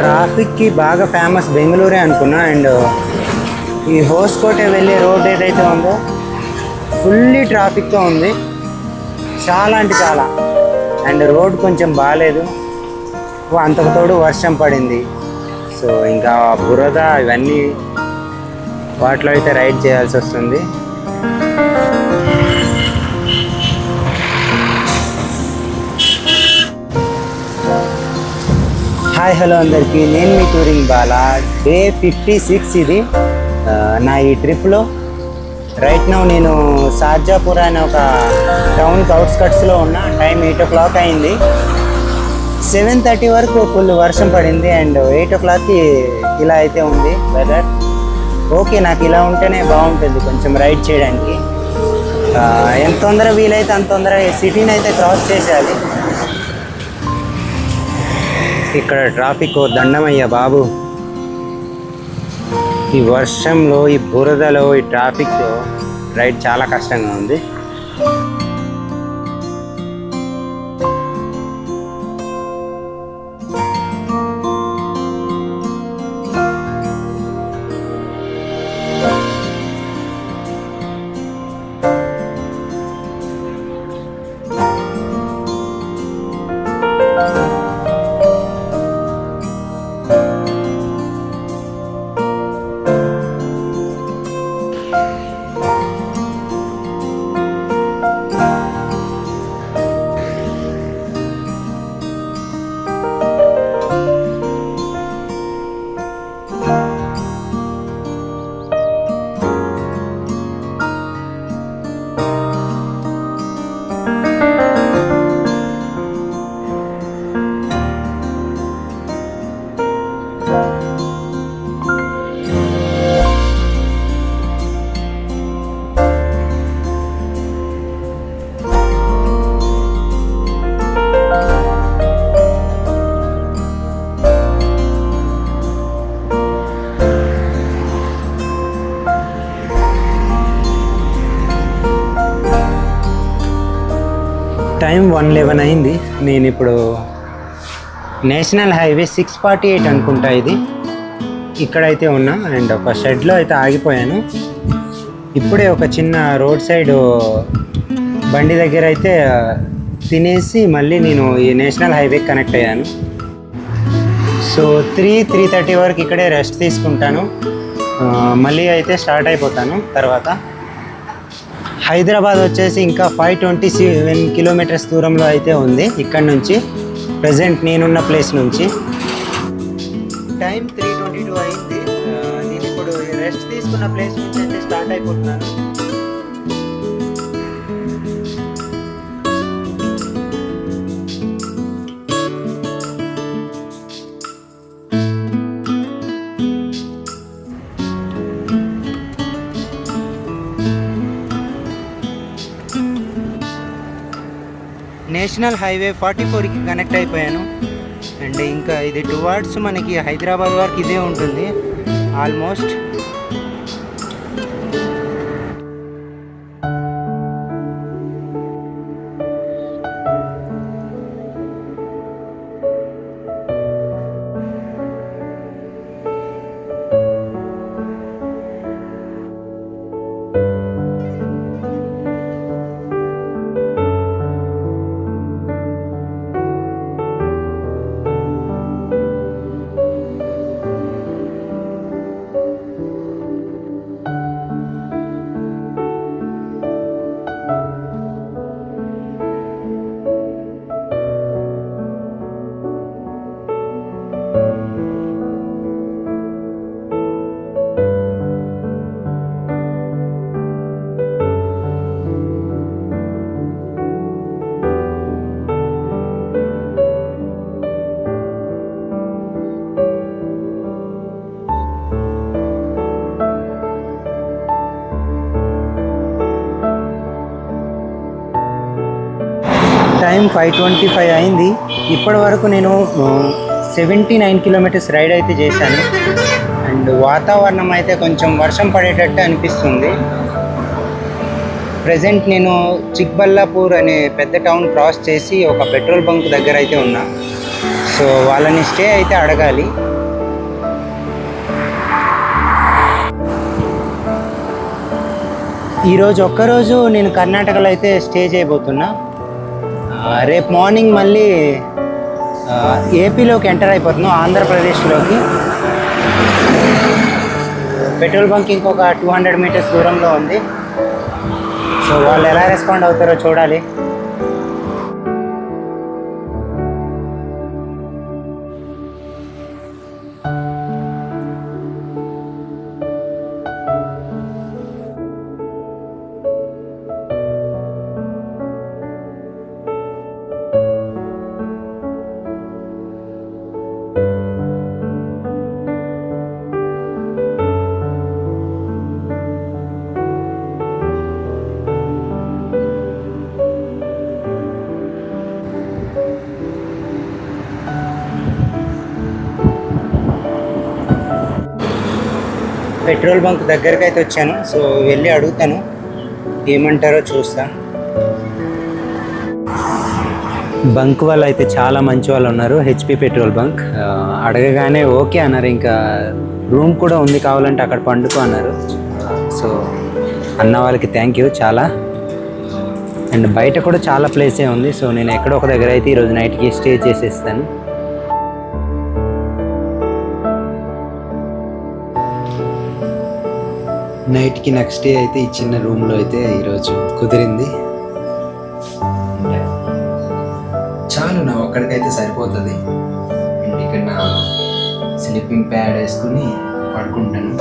ట్రాఫిక్కి బాగా ఫేమస్ బెంగళూరే అనుకున్నా. అండ్ ఈ హోస్కోటే వెళ్ళే రోడ్ ఏదైతే ఉందో ఫుల్లీ ట్రాఫిక్తో ఉంది, చాలా అంటే చాలా. అండ్ రోడ్ కొంచెం బాగాలేదు, అంతకు తోడు వర్షం పడింది. సో ఇంకా బురద ఇవన్నీ వాటిలో అయితే రైడ్ చేయాల్సి వస్తుంది. హాయ్ హలో అందరికీ, నేను మీ టూరింగ్ బాలా. డే 56 ఇది నా ఈ ట్రిప్లో. రైట్ నౌ నేను షార్జాపూర్ అనే ఒక టౌన్కి అవుట్స్కట్స్లో ఉన్నా. టైం 8 o'clock అయింది. 7:30 వరకు ఫుల్ వర్షం పడింది. అండ్ 8 o'clockకి ఇలా అయితే ఉంది వెదర్. ఓకే, నాకు ఇలా ఉంటేనే బాగుంటుంది కొంచెం రైడ్ చేయడానికి. ఎంత తొందర వీలైతే అంత తొందరగా సిటీని అయితే క్రాస్ చేసేయాలి. ఇక్కడ ట్రాఫిక్ దండమయ్యా బాబు. ఈ వర్షంలో, ఈ బురదలో, ఈ ట్రాఫిక్లో రైడ్ చాలా కష్టంగా ఉంది. టైం 1:11 అయింది. నేను ఇప్పుడు నేషనల్ హైవే 648 అనుకుంటా ఇది, ఇక్కడైతే ఉన్నా. అండ్ ఒక షెడ్లో అయితే ఆగిపోయాను. ఇప్పుడే ఒక చిన్న రోడ్ సైడ్ బండి దగ్గర అయితే తినేసి మళ్ళీ నేను ఈ నేషనల్ హైవే కనెక్ట్ అయ్యాను. సో 3:30 వరకు ఇక్కడే రెస్ట్ తీసుకుంటాను. మళ్ళీ అయితే స్టార్ట్ అయిపోతాను. తర్వాత హైదరాబాద్ వచ్చేసి ఇంకా 527 kilometers దూరంలో అయితే ఉంది ఇక్కడ నుంచి, ప్రజెంట్ నేనున్న ప్లేస్ నుంచి. టైం 3:22 అయింది. నేను ఇప్పుడు రెస్ట్ తీసుకున్న ప్లేస్ నుంచి అయితే స్టార్ట్ అయిపోతున్నాను. నేషనల్ హైవే 44కి కనెక్ట్ అయిపోయాను. అండ్ ఇంకా ఇది టువార్డ్స్ మనకి హైదరాబాద్ వరకు ఇదే ఉంటుంది ఆల్మోస్ట్. టైం 5:25 అయింది. ఇప్పటి వరకు నేను 79 kilometers రైడ్ అయితే చేశాను. అండ్ వాతావరణం అయితే కొంచెం వర్షం పడేటట్టు అనిపిస్తుంది. ప్రజెంట్ నేను చిక్బల్లాపూర్ అనే పెద్ద టౌన్ క్రాస్ చేసి ఒక పెట్రోల్ బంక్ దగ్గర అయితే ఉన్నా. సో వాళ్ళని స్టే అయితే అడగాలి. ఈరోజు ఒక్కరోజు నేను కర్ణాటకలో అయితే స్టే చేయబోతున్నా. రేపు మార్నింగ్ మళ్ళీ ఏపీలోకి ఎంటర్ అయిపోతున్నాం, ఆంధ్రప్రదేశ్లోకి. పెట్రోల్ బంక్ ఇంకొక 200 మీటర్స్ దూరంలో ఉంది. సో వాళ్ళు ఎలా రెస్పాండ్ అవుతారో చూడాలి. పెట్రోల్ బంక్ దగ్గరికి అయితే వచ్చాను. సో వెళ్ళి అడుగుతాను, ఏమంటారో చూస్తా. బంక్ వాళ్ళు అయితే చాలా మంచి వాళ్ళు ఉన్నారు, హెచ్పి పెట్రోల్ బంక్. అడగగానే ఓకే అన్నారు. ఇంకా రూమ్ కూడా ఉంది, కావాలంటే అక్కడ పండుకో అన్నారు. సో అన్న వాళ్ళకి థ్యాంక్ యూ చాలా. అండ్ బయట కూడా చాలా ప్లేసే ఉంది. సో నేను ఎక్కడో ఒక దగ్గర అయితే ఈరోజు నైట్కి స్టే చేసేస్తాను. నైట్కి నెక్స్ట్ డే అయితే ఈ చిన్న రూమ్లో అయితే ఈరోజు కుదిరింది. చాలు, నా ఒక్కడికైతే సరిపోతుంది. అండ్ ఇక్కడ నా స్లీపింగ్ ప్యాడ్ వేసుకుని పడుకుంటాను.